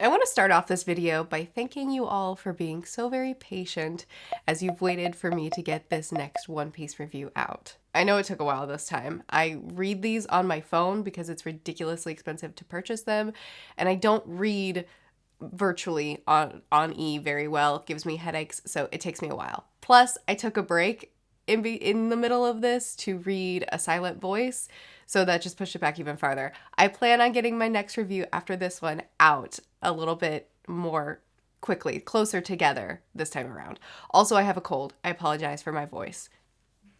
I want to start off this video by thanking you all for being so very patient as you've waited for me to get this next One Piece review out. I know it took a while this time. I read these on my phone because it's ridiculously expensive to purchase them, and I don't read virtually on E very well. It gives me headaches, so it takes me a while. Plus, I took a break in the middle of this to read A Silent Voice, so that just pushed it back even farther. I plan on getting my next review after this one out a little bit more quickly, closer together this time around. Also, I have a cold. I apologize for my voice,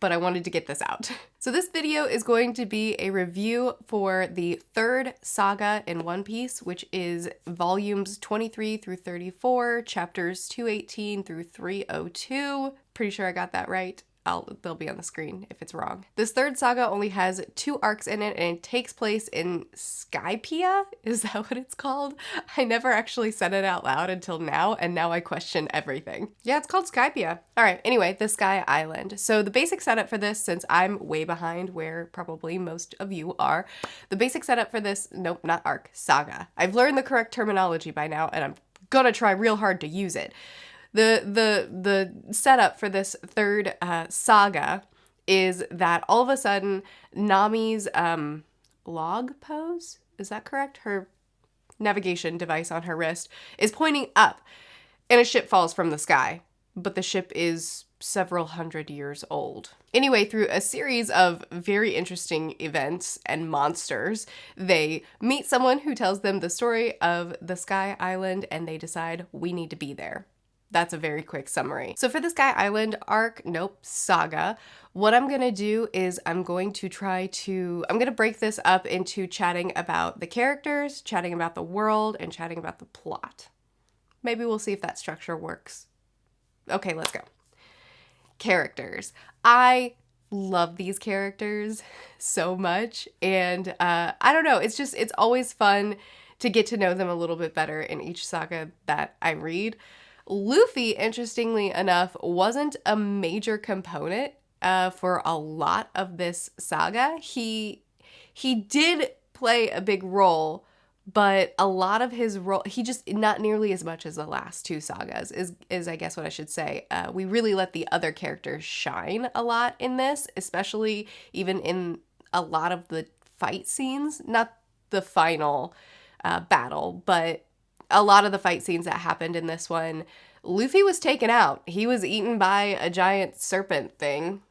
but I wanted to get this out. So this video is going to be a review for the third saga in One Piece, which is volumes 23 through 34, chapters 218 through 302. Pretty sure I got that right. They'll be on the screen if it's wrong. This third saga only has 2 arcs in it, and it takes place in Skypia? Is that what it's called? I never actually said it out loud until now, and now I question everything. Yeah, it's called Skypia. All right, anyway, the Sky Island. So the basic setup for this, since I'm way behind where probably most of you are, the basic setup for this, nope, not arc, saga. I've learned the correct terminology by now, and I'm gonna try real hard to use it. The setup for this third saga is that all of a sudden Nami's log pose, is that correct? Her navigation device on her wrist is pointing up and a ship falls from the sky, but the ship is several hundred years old. Anyway, through a series of very interesting events and monsters, they meet someone who tells them the story of the Sky Island, and they decide we need to be there. That's a very quick summary. So for the Sky Island arc, saga, what I'm gonna do is I'm gonna break this up into chatting about the characters, chatting about the world, and chatting about the plot. Maybe we'll see if that structure works. Okay, let's go. Characters. I love these characters so much, and I don't know, it's always fun to get to know them a little bit better in each saga that I read. Luffy, interestingly enough, wasn't a major component for a lot of this saga. He did play a big role, but a lot of his role, he just not nearly as much as the last 2 sagas is I guess what I should say. We really let the other characters shine a lot in this, especially even in a lot of the fight scenes, not the final battle, but a lot of the fight scenes that happened in this one. Luffy was taken out. He was eaten by a giant serpent thing.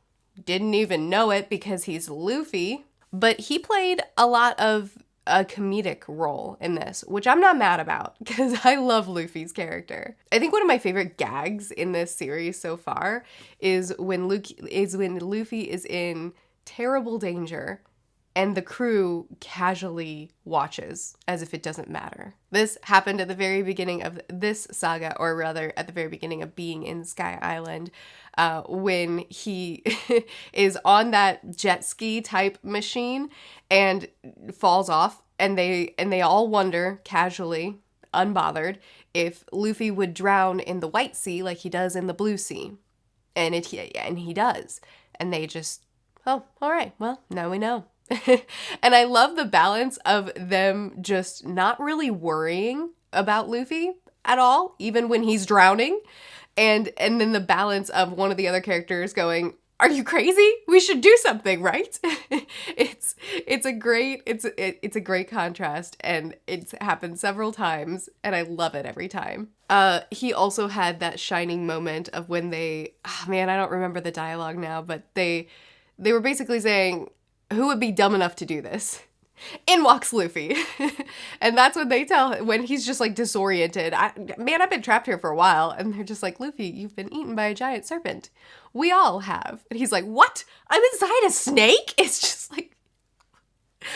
Didn't even know it because he's Luffy. But he played a lot of a comedic role in this, which I'm not mad about because I love Luffy's character. I think one of my favorite gags in this series so far is when Luffy is in terrible danger and the crew casually watches as if it doesn't matter. This happened at the very beginning of this saga, or rather at the very beginning of being in Sky Island, when he is on that jet ski type machine and falls off, and they all wonder, casually, unbothered, if Luffy would drown in the White Sea like he does in the Blue Sea. And he does. And they just, oh, all right, well, now we know. And I love the balance of them just not really worrying about Luffy at all, even when he's drowning. And then the balance of one of the other characters going, "Are you crazy? We should do something, right?" It's a great contrast, and it's happened several times, and I love it every time. He also had that shining moment of when I don't remember the dialogue now, but they were basically saying, who would be dumb enough to do this? In walks Luffy. And that's when he's just like disoriented. I've been trapped here for a while. And they're just like, Luffy, you've been eaten by a giant serpent. We all have. And he's like, what? I'm inside a snake? It's just like,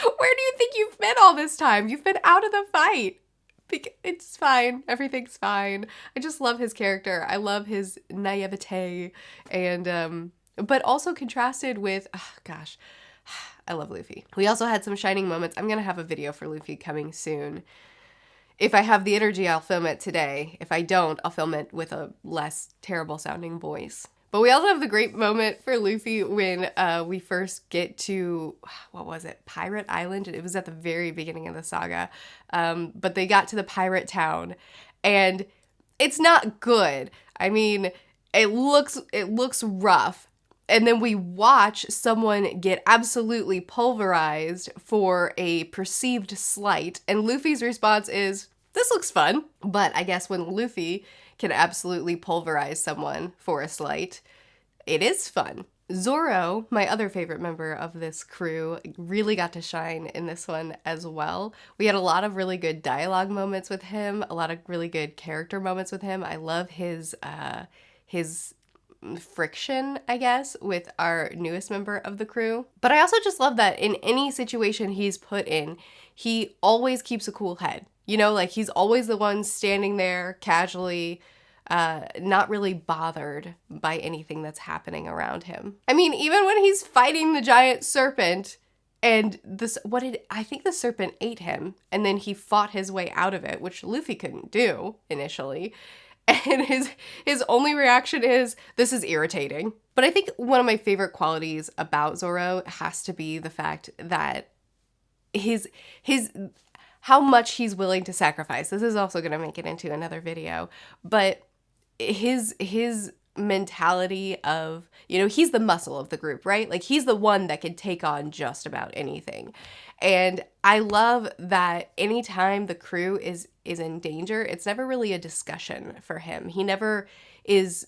where do you think you've been all this time? You've been out of the fight. It's fine. Everything's fine. I just love his character. I love his naivete. And, but also contrasted with, I love Luffy. We also had some shining moments. I'm going to have a video for Luffy coming soon. If I have the energy, I'll film it today. If I don't, I'll film it with a less terrible sounding voice. But we also have the great moment for Luffy when we first get to, what was it, Pirate Island? It was at the very beginning of the saga. But they got to the pirate town, and it's not good. I mean, it looks rough. And then we watch someone get absolutely pulverized for a perceived slight. And Luffy's response is, this looks fun. But I guess when Luffy can absolutely pulverize someone for a slight, it is fun. Zoro, my other favorite member of this crew, really got to shine in this one as well. We had a lot of really good dialogue moments with him, a lot of really good character moments with him. I love his friction, I guess, with our newest member of the crew. But I also just love that in any situation he's put in, he always keeps a cool head. You know, like he's always the one standing there casually, not really bothered by anything that's happening around him. I mean, even when he's fighting the giant serpent and I think the serpent ate him and then he fought his way out of it, which Luffy couldn't do initially. And his only reaction is, this is irritating. But I think one of my favorite qualities about Zoro has to be the fact that his how much he's willing to sacrifice. This is also going to make it into another video. But his mentality of, you know, he's the muscle of the group, right? Like he's the one that can take on just about anything. And I love that anytime the crew is in danger, it's never really a discussion for him. He never is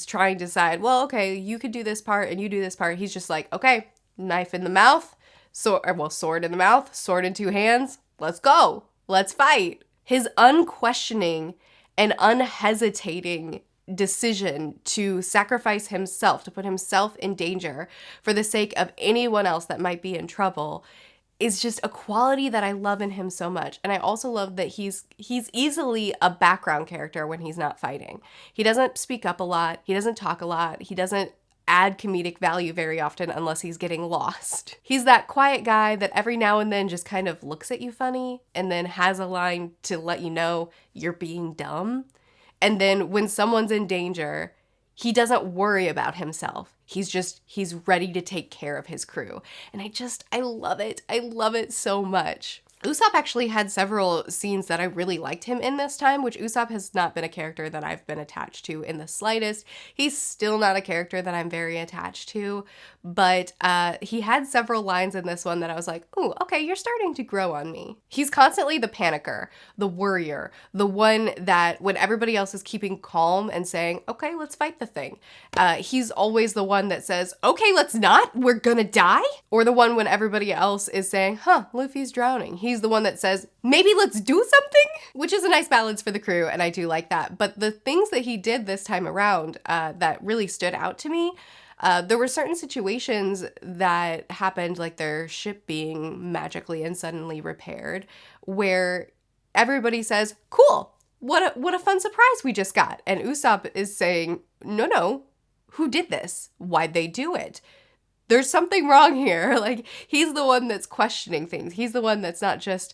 trying to decide, well, okay, you could do this part and you do this part. He's just like, okay, knife in the mouth, sword in the mouth, sword in two hands, let's go, let's fight. His unquestioning and unhesitating decision to sacrifice himself, to put himself in danger for the sake of anyone else that might be in trouble, is just a quality that I love in him so much. And I also love that he's easily a background character when he's not fighting. He doesn't speak up a lot. He doesn't talk a lot. He doesn't add comedic value very often unless he's getting lost. He's that quiet guy that every now and then just kind of looks at you funny and then has a line to let you know you're being dumb. And then when someone's in danger, he doesn't worry about himself. He's ready to take care of his crew. And I love it. I love it so much. Usopp actually had several scenes that I really liked him in this time, which Usopp has not been a character that I've been attached to in the slightest. He's still not a character that I'm very attached to, but he had several lines in this one that I was like, ooh, okay, you're starting to grow on me. He's constantly the panicker, the worrier, the one that when everybody else is keeping calm and saying, okay, let's fight the thing, he's always the one that says, okay, let's not, we're gonna die. Or the one when everybody else is saying, Luffy's drowning. He's the one that says, maybe let's do something, which is a nice balance for the crew, and I do like that. But the things that he did this time around that really stood out to me, there were certain situations that happened, like their ship being magically and suddenly repaired, where everybody says, cool, what a fun surprise we just got. And Usopp is saying, no, who did this? Why'd they do it? There's something wrong here. Like, he's the one that's questioning things. He's the one that's not just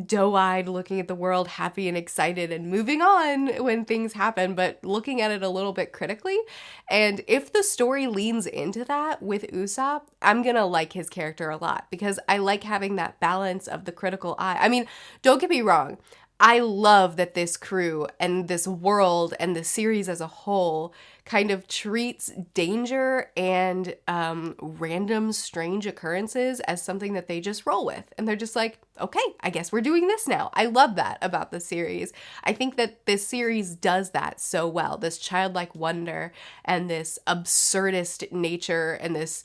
doe-eyed looking at the world, happy and excited and moving on when things happen, but looking at it a little bit critically. And if the story leans into that with Usopp, I'm gonna like his character a lot because I like having that balance of the critical eye. I mean, don't get me wrong. I love that this crew and this world and the series as a whole kind of treats danger and random strange occurrences as something that they just roll with. And they're just like, okay, I guess we're doing this now. I love that about the series. I think that this series does that so well. This childlike wonder and this absurdist nature and this,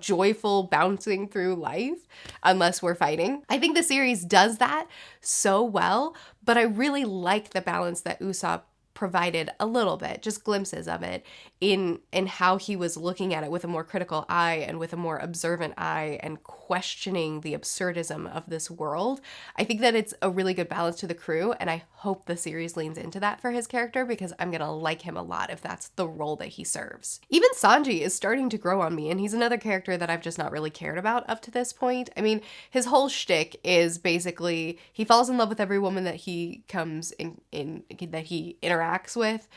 joyful bouncing through life unless we're fighting. I think the series does that so well, but I really like the balance that Usopp provided a little bit, just glimpses of it in how he was looking at it with a more critical eye and with a more observant eye and questioning the absurdism of this world. I think that it's a really good balance to the crew, and I hope the series leans into that for his character because I'm gonna like him a lot if that's the role that he serves. Even Sanji is starting to grow on me, and he's another character that I've just not really cared about up to this point. I mean, his whole shtick is basically he falls in love with every woman that he comes in that he interacts interacts with,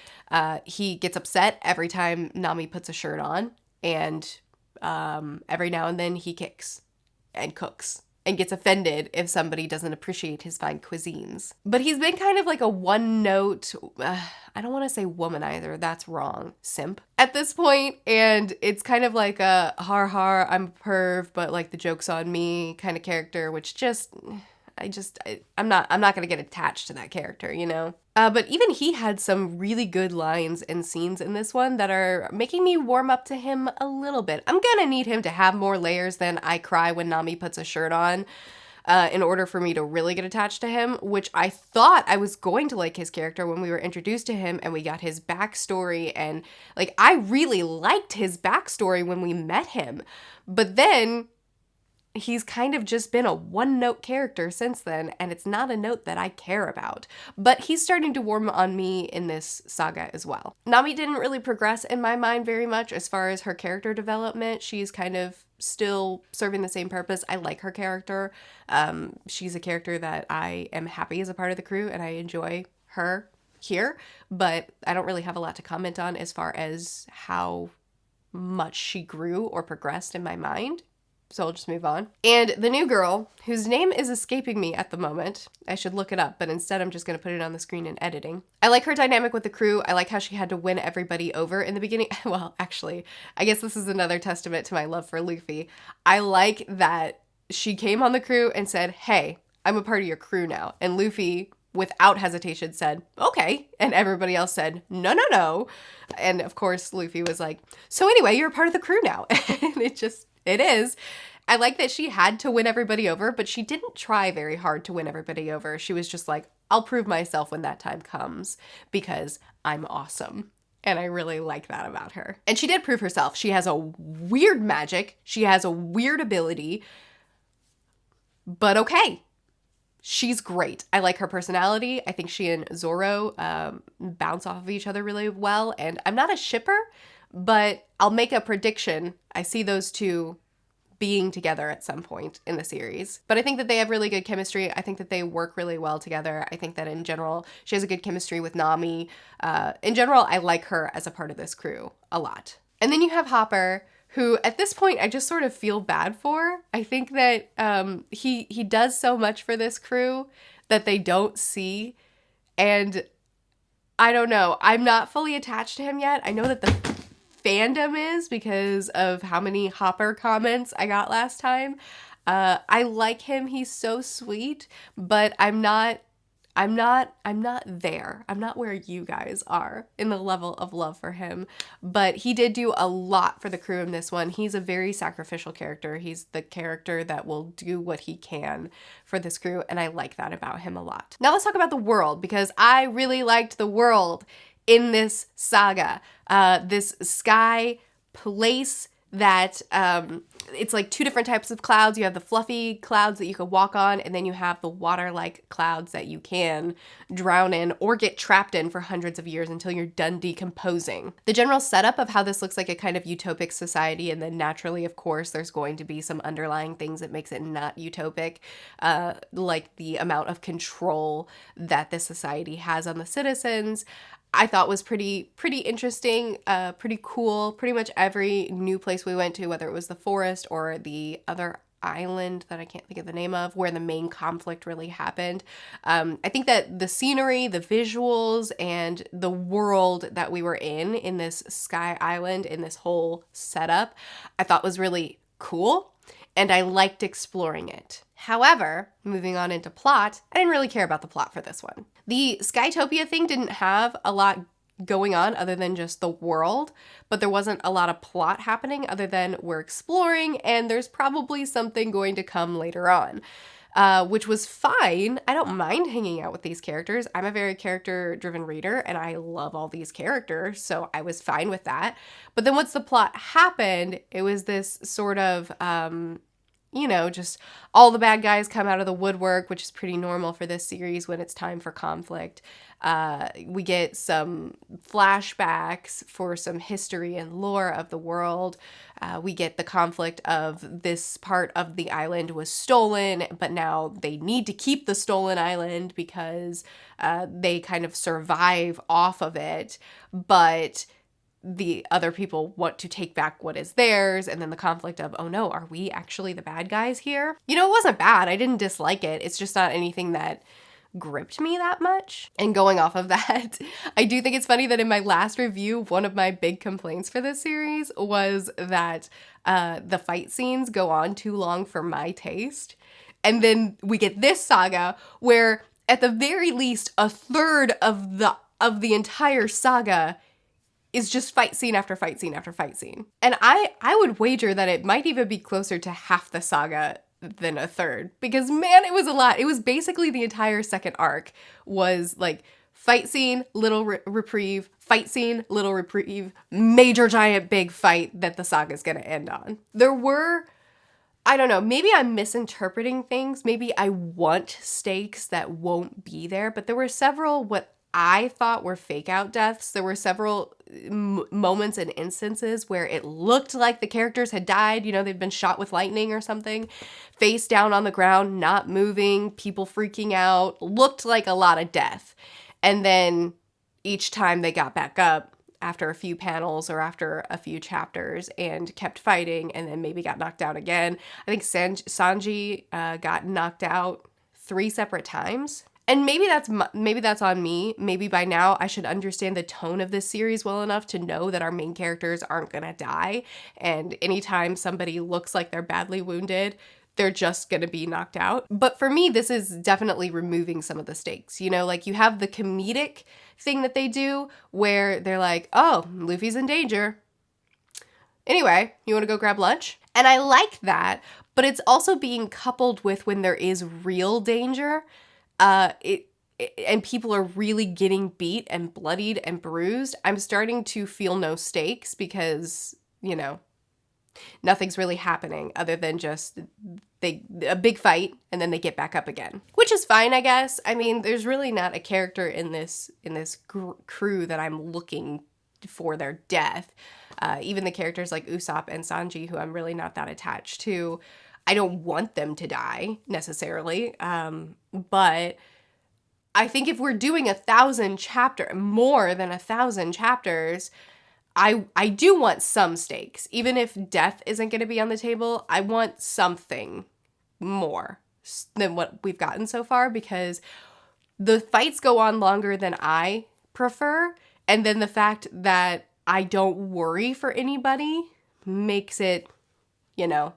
he gets upset every time Nami puts a shirt on, and every now and then he kicks and cooks and gets offended if somebody doesn't appreciate his fine cuisines. But he's been kind of like a one-note, I don't want to say womanizer, that's wrong, simp at this point, and it's kind of like a har har, I'm a perv, but like the joke's on me kind of character, which just, I'm not gonna get attached to that character, you know? But even he had some really good lines and scenes in this one that are making me warm up to him a little bit. I'm gonna need him to have more layers than I cry when Nami puts a shirt on in order for me to really get attached to him, which I thought I was going to like his character when we were introduced to him and we got his backstory. And like, I really liked his backstory when we met him. But then he's kind of just been a one-note character since then, and it's not a note that I care about. But he's starting to warm on me in this saga as well. Nami didn't really progress in my mind very much as far as her character development. She's kind of still serving the same purpose. I like her character. She's a character that I am happy as a part of the crew, and I enjoy her here, but I don't really have a lot to comment on as far as how much she grew or progressed in my mind. So I'll just move on. And the new girl, whose name is escaping me at the moment, I should look it up, but instead I'm just going to put it on the screen in editing. I like her dynamic with the crew. I like how she had to win everybody over in the beginning. Well, actually, I guess this is another testament to my love for Luffy. I like that she came on the crew and said, hey, I'm a part of your crew now. And Luffy, without hesitation, said, okay. And everybody else said, no, no, no. And of course, Luffy was like, so anyway, you're a part of the crew now. And it is. I like that she had to win everybody over, but she didn't try very hard to win everybody over. She was just like, I'll prove myself when that time comes because I'm awesome. And I really like that about her. And she did prove herself. She has a weird magic. She has a weird ability. But okay. She's great. I like her personality. I think she and Zoro bounce off of each other really well. And I'm not a shipper, but I'll make a prediction. I see those two being together at some point in the series. But I think that they have really good chemistry. I think that they work really well together. I think that in general, she has a good chemistry with Nami. In general, I like her as a part of this crew a lot. And then you have Hopper, who at this point I just sort of feel bad for. I think that he does so much for this crew that they don't see. And I don't know. I'm not fully attached to him yet. I know that the fandom is because of how many Hopper comments I got last time. I like him. He's so sweet, but I'm not there. I'm not where you guys are in the level of love for him, but he did do a lot for the crew in this one. He's a very sacrificial character. He's the character that will do what he can for this crew, and I like that about him a lot. Now let's talk about the world, because I really liked the world in this saga. This sky place that it's like two different types of clouds. You have the fluffy clouds that you can walk on, and then you have the water-like clouds that you can drown in or get trapped in for hundreds of years until you're done decomposing. The general setup of how this looks like a kind of utopic society, and then naturally, of course, there's going to be some underlying things that makes it not utopic, like the amount of control that this society has on the citizens. I thought was pretty interesting, pretty cool. Pretty much every new place we went to, whether it was the forest or the other island that I can't think of the name of, where the main conflict really happened. I think that the scenery, the visuals, and the world that we were in this sky island, in this whole setup, I thought was really cool. And I liked exploring it. However, moving on into plot, I didn't really care about the plot for this one. The Skytopia thing didn't have a lot going on other than just the world, but there wasn't a lot of plot happening other than we're exploring and there's probably something going to come later on, which was fine. I don't mind hanging out with these characters. I'm a very character-driven reader and I love all these characters, so I was fine with that. But then once the plot happened, it was this sort of, you know, just all the bad guys come out of the woodwork, which is pretty normal for this series when it's time for conflict. We get some flashbacks for some history and lore of the world. We get the conflict of this part of the island was stolen, but now they need to keep the stolen island because they kind of survive off of it. But the other people want to take back what is theirs, and then the conflict of, oh no, are we actually the bad guys here? You know, it wasn't bad. I didn't dislike it. It's just not anything that gripped me that much. And going off of that, I do think it's funny that in my last review, one of my big complaints for this series was that the fight scenes go on too long for my taste. And then we get this saga where at the very least a third of the entire saga is just fight scene after fight scene after fight scene. And I would wager that it might even be closer to half the saga than a third, because man, it was a lot. It was basically the entire second arc was like fight scene, little reprieve, fight scene, little reprieve, major giant big fight that the saga's gonna end on. There were, I don't know, maybe I'm misinterpreting things. Maybe I want stakes that won't be there, but there were several what I thought were fake out deaths. There were several moments and instances where it looked like the characters had died. You know, they'd been shot with lightning or something, face down on the ground, not moving, people freaking out, looked like a lot of death. And then each time they got back up after a few panels or after a few chapters and kept fighting and then maybe got knocked out again. I think Sanji got knocked out 3 separate times. And maybe that's on me. Maybe by now I should understand the tone of this series well enough to know that our main characters aren't gonna die. And anytime somebody looks like they're badly wounded, they're just gonna be knocked out. But for me, this is definitely removing some of the stakes. You know, like you have the comedic thing that they do where they're like, oh, Luffy's in danger. Anyway, you wanna go grab lunch? And I like that, but it's also being coupled with when there is real danger. And people are really getting beat and bloodied and bruised, I'm starting to feel no stakes because, you know, nothing's really happening other than just a big fight and then they get back up again, which is fine, I guess. I mean, there's really not a character in this crew that I'm looking for their death. Even the characters like Usopp and Sanji, who I'm really not that attached to, I don't want them to die necessarily, but I think if we're doing more than 1,000 chapters, I do want some stakes. Even if death isn't going to be on the table, I want something more than what we've gotten so far, because the fights go on longer than I prefer, and then the fact that I don't worry for anybody makes it, you know,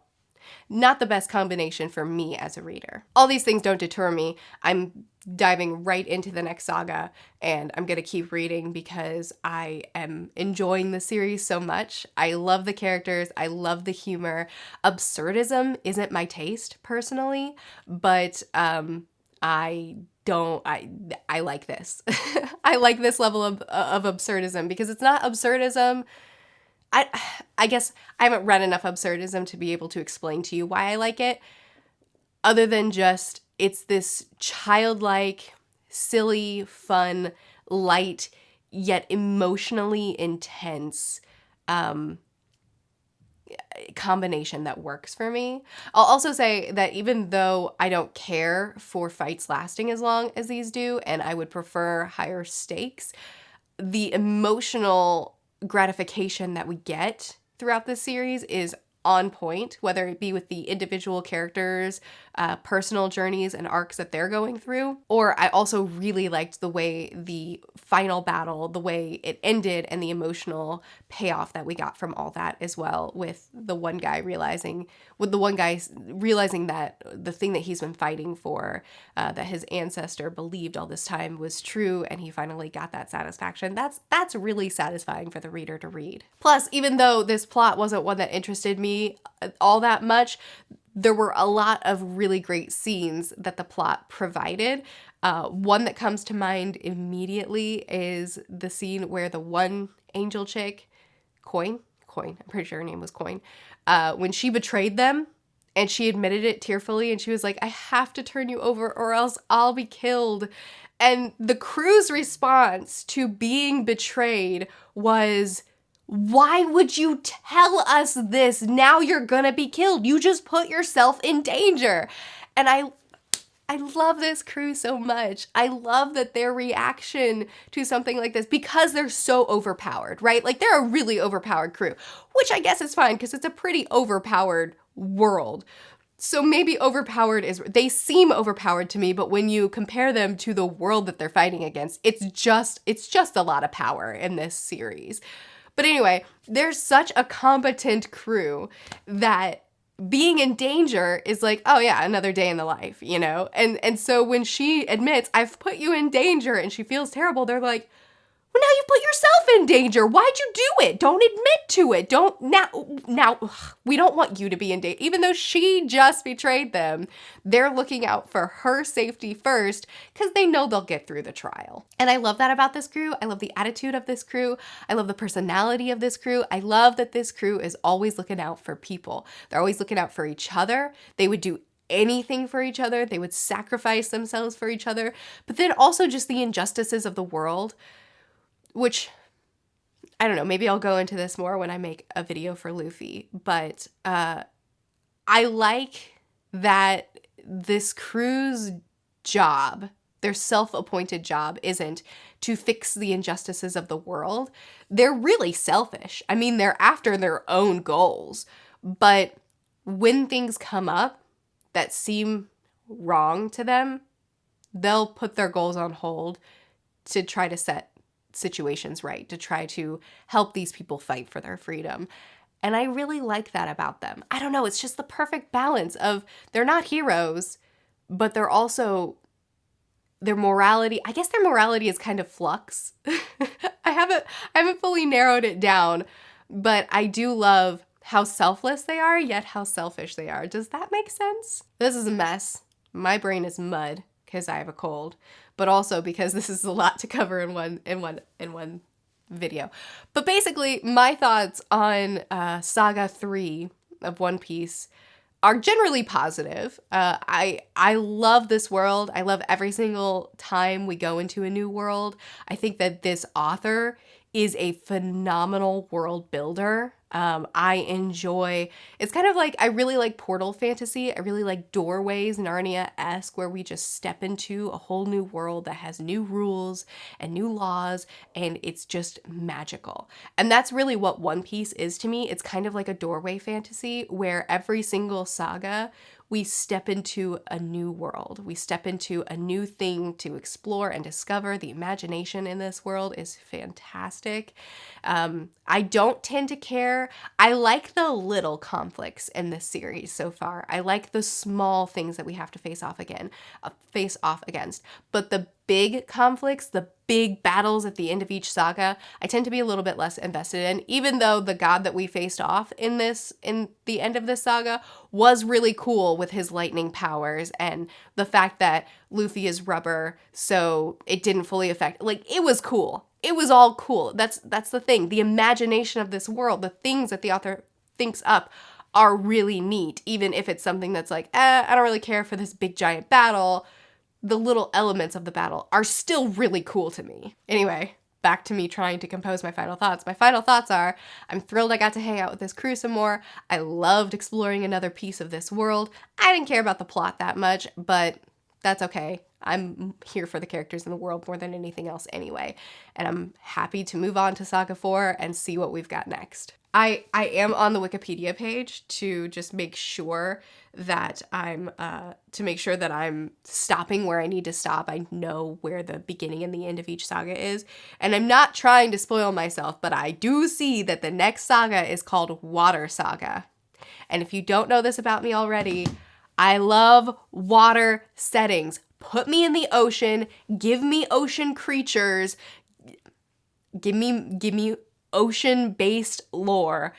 not the best combination for me as a reader. All these things don't deter me. I'm diving right into the next saga, and I'm gonna keep reading because I am enjoying the series so much. I love the characters. I love the humor. Absurdism isn't my taste personally, but I like this. I like this level of absurdism because it's not absurdism. I guess I haven't read enough absurdism to be able to explain to you why I like it, other than just it's this childlike, silly, fun, light, yet emotionally intense combination that works for me. I'll also say that even though I don't care for fights lasting as long as these do, and I would prefer higher stakes, the emotional gratification that we get throughout this series is on point, whether it be with the individual characters, personal journeys and arcs that they're going through. Or I also really liked the way the final battle, the way it ended, and the emotional payoff that we got from all that as well, with the one guy realizing that the thing that he's been fighting for, that his ancestor believed all this time was true, and he finally got that satisfaction. That's really satisfying for the reader to read. Plus, even though this plot wasn't one that interested me all that much, there were a lot of really great scenes that the plot provided. One that comes to mind immediately is the scene where the one angel chick, Coin, I'm pretty sure her name was Coin, when she betrayed them And she admitted it tearfully, and she was like, I have to turn you over or else I'll be killed. And the crew's response to being betrayed was, why would you tell us this? Now you're gonna be killed. You just put yourself in danger. And I love this crew so much. I love that their reaction to something like this, because they're so overpowered, right? Like, they're a really overpowered crew, which I guess is fine because it's a pretty overpowered world. So maybe overpowered they seem overpowered to me, but when you compare them to the world that they're fighting against, it's just a lot of power in this series. But anyway, they're such a competent crew that being in danger is like, oh yeah, another day in the life, you know? And so when she admits, I've put you in danger, and she feels terrible, they're like, well, now you put yourself in danger. Why'd you do it? Don't admit to it. Now, we don't want you to be in danger. Even though she just betrayed them, they're looking out for her safety first because they know they'll get through the trial. And I love that about this crew. I love the attitude of this crew. I love the personality of this crew. I love that this crew is always looking out for people. They're always looking out for each other. They would do anything for each other. They would sacrifice themselves for each other. But then also just the injustices of the world, which, I don't know, maybe I'll go into this more when I make a video for Luffy, but I like that this crew's job, their self-appointed job, isn't to fix the injustices of the world. They're really selfish. I mean, they're after their own goals, but when things come up that seem wrong to them, they'll put their goals on hold to try to set situations right, to try to help these people fight for their freedom. And I really like that about them. I don't know, it's just the perfect balance of, they're not heroes, but they're also, their morality, I guess their morality is kind of flux. I haven't fully narrowed it down, but I do love how selfless they are, yet how selfish they are. Does that make sense? This is a mess. My brain is mud because I have a cold, but also because this is a lot to cover in one video. But basically, my thoughts on Saga 3 of One Piece are generally positive. I love this world. I love every single time we go into a new world. I think that this author is a phenomenal world builder. I enjoy, it's kind of like, I really like portal fantasy. I really like Doorways, Narnia-esque, where we just step into a whole new world that has new rules and new laws, and it's just magical. And that's really what One Piece is to me. It's kind of like a doorway fantasy where every single saga, we step into a new world. We step into a new thing to explore and discover. The imagination in this world is fantastic. I don't tend to care. I like the little conflicts in this series so far. I like the small things that we have to face off against. But the big conflicts, the big battles at the end of each saga, I tend to be a little bit less invested in, even though the god that we faced off in the end of this saga was really cool with his lightning powers and the fact that Luffy is rubber, so it didn't fully affect, like, it was cool. It was all cool. That's the thing. The imagination of this world, the things that the author thinks up are really neat, even if it's something that's like, I don't really care for this big giant battle. The little elements of the battle are still really cool to me. Anyway, back to me trying to compose my final thoughts. My final thoughts are, I'm thrilled I got to hang out with this crew some more. I loved exploring another piece of this world. I didn't care about the plot that much, but that's okay. I'm here for the characters in the world more than anything else anyway. And I'm happy to move on to Saga 4 and see what we've got next. I am on the Wikipedia page to just make sure that I'm stopping where I need to stop. I know where the beginning and the end of each saga is. And I'm not trying to spoil myself, but I do see that the next saga is called Water Saga. And if you don't know this about me already, I love water settings. Put me in the ocean, give me ocean creatures, give me ocean-based lore.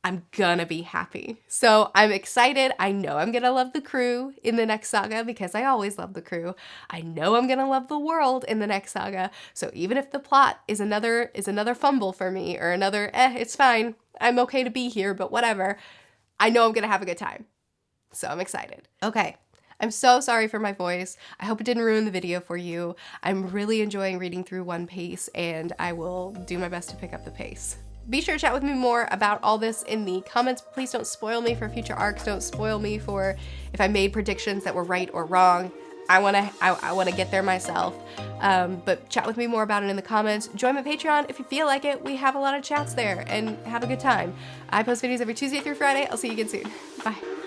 I'm gonna be happy. So I'm excited. I know I'm gonna love the crew in the next saga because I always love the crew. I know I'm gonna love the world in the next saga. So even if the plot is another fumble for me or another, it's fine. I'm okay to be here, but whatever. I know I'm gonna have a good time. So I'm excited. Okay. I'm so sorry for my voice. I hope it didn't ruin the video for you. I'm really enjoying reading through One Piece, and I will do my best to pick up the pace. Be sure to chat with me more about all this in the comments. Please don't spoil me for future arcs. Don't spoil me for if I made predictions that were right or wrong. I wanna get there myself. But chat with me more about it in the comments. Join my Patreon if you feel like it. We have a lot of chats there, and have a good time. I post videos every Tuesday through Friday. I'll see you again soon. Bye.